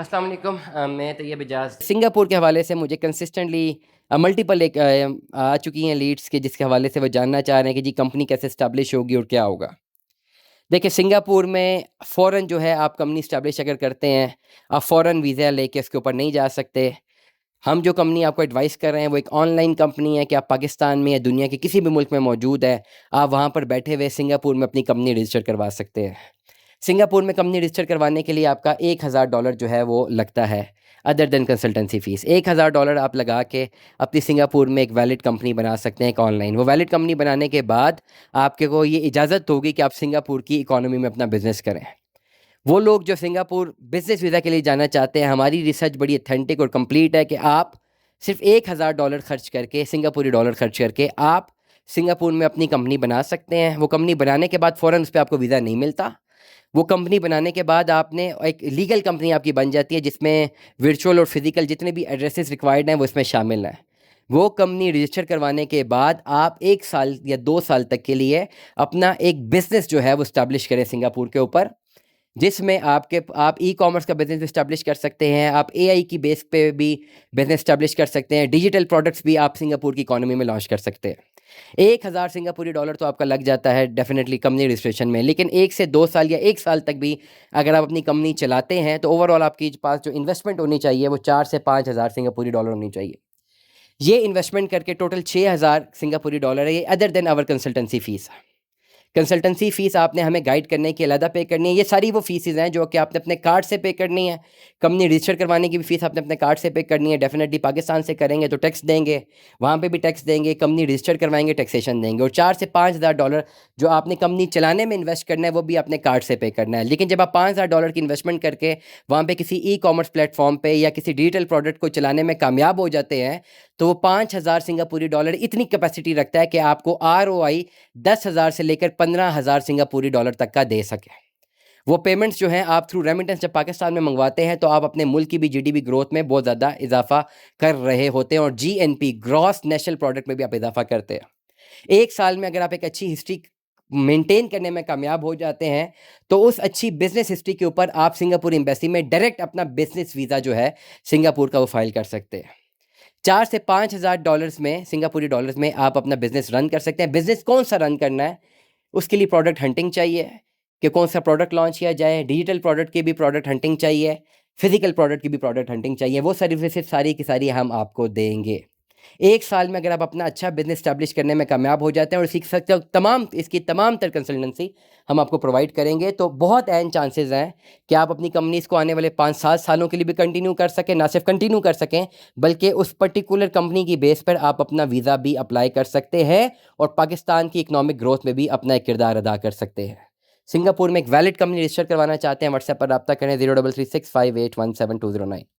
अस्सलाम वालेकुम। मैं तैयब इजाज़। सिंगापुर के हवाले से मुझे कंसिस्टेंटली मल्टीपल एक आ चुकी हैं लीड्स के, जिसके हवाले से वो जानना चाह रहे हैं कि जी कंपनी कैसे इस्टेब्लिश होगी और क्या होगा। देखिए, सिंगापुर में फ़ौरन जो है आप कंपनी इस्टेब्लिश अगर करते हैं, आप फ़ौरन वीज़ा लेके उसके ऊपर नहीं जा सकते। हम जो कंपनी आपको एडवाइस कर रहे हैं वो एक ऑनलाइन कंपनी है कि आप पाकिस्तान में या दुनिया के किसी भी मुल्क में मौजूद है, आप वहाँ पर बैठे हुए सिंगापुर में अपनी कंपनी रजिस्टर करवा सकते हैं। सिंगापुर में कंपनी रजिस्टर करवाने के लिए आपका $1000 जो है वो लगता है, अदर देन कंसल्टेंसी फ़ीस। $1000 आप लगा के अपनी सिंगापुर में एक वैलिड कंपनी बना सकते हैं, एक ऑनलाइन। वो वैलिड कंपनी बनाने के बाद आपके को ये इजाज़त होगी कि आप सिंगापुर की इकॉनमी में अपना बिज़नेस करें। वो लोग जो सिंगापुर बिज़नेस वीज़ा के लिए जाना चाहते हैं, हमारी रिसर्च बड़ी ऑथेंटिक और कंप्लीट है कि आप सिर्फ $1000 खर्च करके, सिंगापुरी डॉलर खर्च करके आप सिंगापुर में अपनी कंपनी बना सकते हैं। वो कंपनी बनाने के बाद फ़ौरन उस पे आपको वीज़ा नहीं मिलता। वो कंपनी बनाने के बाद आपने एक लीगल कंपनी आपकी बन जाती है, जिसमें वर्चुअल और फिज़िकल जितने भी एड्रेसेस रिक्वायर्ड हैं वो इसमें शामिल हैं। वो कंपनी रजिस्टर करवाने के बाद आप 1 साल या 2 साल तक के लिए अपना एक बिज़नेस जो है वो इस्टेब्लिश करें सिंगापुर के ऊपर, जिसमें आप ई-कॉमर्स का बिज़नेस इस्टेब्लिश कर सकते हैं, आप एआई की बेस पे भी बिज़नेस इस्टेब्लिश कर सकते हैं, डिजिटल प्रोडक्ट्स भी आप सिंगापुर की इकॉनमी में लॉन्च कर सकते हैं। 1000 सिंगापुरी डॉलर तो आपका लग जाता है डेफ़िनेटली कंपनी रजिस्ट्रेशन में, लेकिन 1 से 2 साल या 1 साल तक भी अगर आप अपनी कंपनी चलाते हैं, तो ओवरऑल आपके पास जो इन्वेस्टमेंट होनी चाहिए, वो 4 से 5000 सिंगापुरी डॉलर होनी चाहिए। ये इन्वेस्टमेंट करके टोटल 6000 सिंगापुरी डॉलर है, ये other than our consultancy fees. Consultancy fees आपने हमें गाइड करने की अलग पे करनी है। ये सारी वो फ़ीसेज़ हैं जो कि आपने अपने कार्ड से पे करनी है। कंपनी रजिस्टर करवाने की भी फ़ीस आपने अपने कार्ड से पे करनी है। डेफ़िनेटली पाकिस्तान से करेंगे तो टैक्स देंगे, वहाँ पे भी टैक्स देंगे। कंपनी रजिस्टर करवाएंगे, टैक्सेशन देंगे। और 4 से $5000 जो आपने कंपनी चलाने में इन्वेस्ट करना है, वो भी अपने कार्ड से पे करना है। लेकिन जब आप $5000 की इन्वेस्टमेंट करके वहाँ पे किसी ई-कॉमर्स प्लेटफॉर्म पे या किसी डिजिटल प्रोडक्ट को चलाने में कामयाब हो जाते हैं, तो वो 5000 सिंगापुरी डॉलर इतनी कैपेसिटी रखता है कि आपको आरओआई 10,000 से लेकर 15,000 सिंगापुरी डॉलर तक का दे सके। वो पेमेंट्स जो हैं आप थ्रू रेमिटेंस जब पाकिस्तान में मंगवाते हैं, तो आप अपने मुल्क की भी जीडीपी ग्रोथ में बहुत ज़्यादा इजाफा कर रहे होते हैं, और जीएनपी ग्रॉस नेशनल प्रोडक्ट में भी आप इजाफा करते हैं। 1 साल में अगर आप एक अच्छी हिस्ट्री मेंटेन करने में कामयाब हो जाते हैं, तो उस अच्छी बिज़नेस हिस्ट्री के ऊपर आप सिंगापुर एम्बेसी में डायरेक्ट अपना बिज़नेस वीज़ा जो है सिंगापुर का वो फाइल कर सकते हैं। 4 से 5000 डॉलर्स में, सिंगापुरी डॉलर्स में आप अपना बिज़नेस रन कर सकते हैं। बिज़नेस कौन-सा रन करना है, उसके लिए प्रोडक्ट हंटिंग चाहिए कि कौन-सा प्रोडक्ट लॉन्च किया जाए, डिजिटल प्रोडक्ट की भी प्रोडक्ट हंटिंग चाहिए, फिज़िकल प्रोडक्ट की भी प्रोडक्ट हंटिंग चाहिए। वो सर्विसेज़ सारी की सारी हम आपको देंगे। 1 साल में अगर आप अपना अच्छा बिज़नेस एस्टेब्लिश करने में कामयाब हो जाते हैं और सीख सकते हो, इसकी तमाम तर कंसल्टेंसी हम आपको प्रोवाइड करेंगे, तो बहुत एन चांसेस हैं कि आप अपनी कंपनीज़ को आने वाले 5-7 सालों के लिए भी कंटिन्यू कर सकें। ना सिर्फ कंटिन्यू कर सकें, बल्कि उस पर्टिकुलर कंपनी की बेस पर आप अपना वीज़ा भी अप्लाई कर सकते हैं और पाकिस्तान की इकनॉमिक ग्रोथ में भी अपना एक किरदार अदा कर सकते हैं। सिंगापुर में एक वैलिड कंपनी रजिस्टर करवाना चाहते हैं, व्हाट्सएप पर रब्ता करें 03365817 209।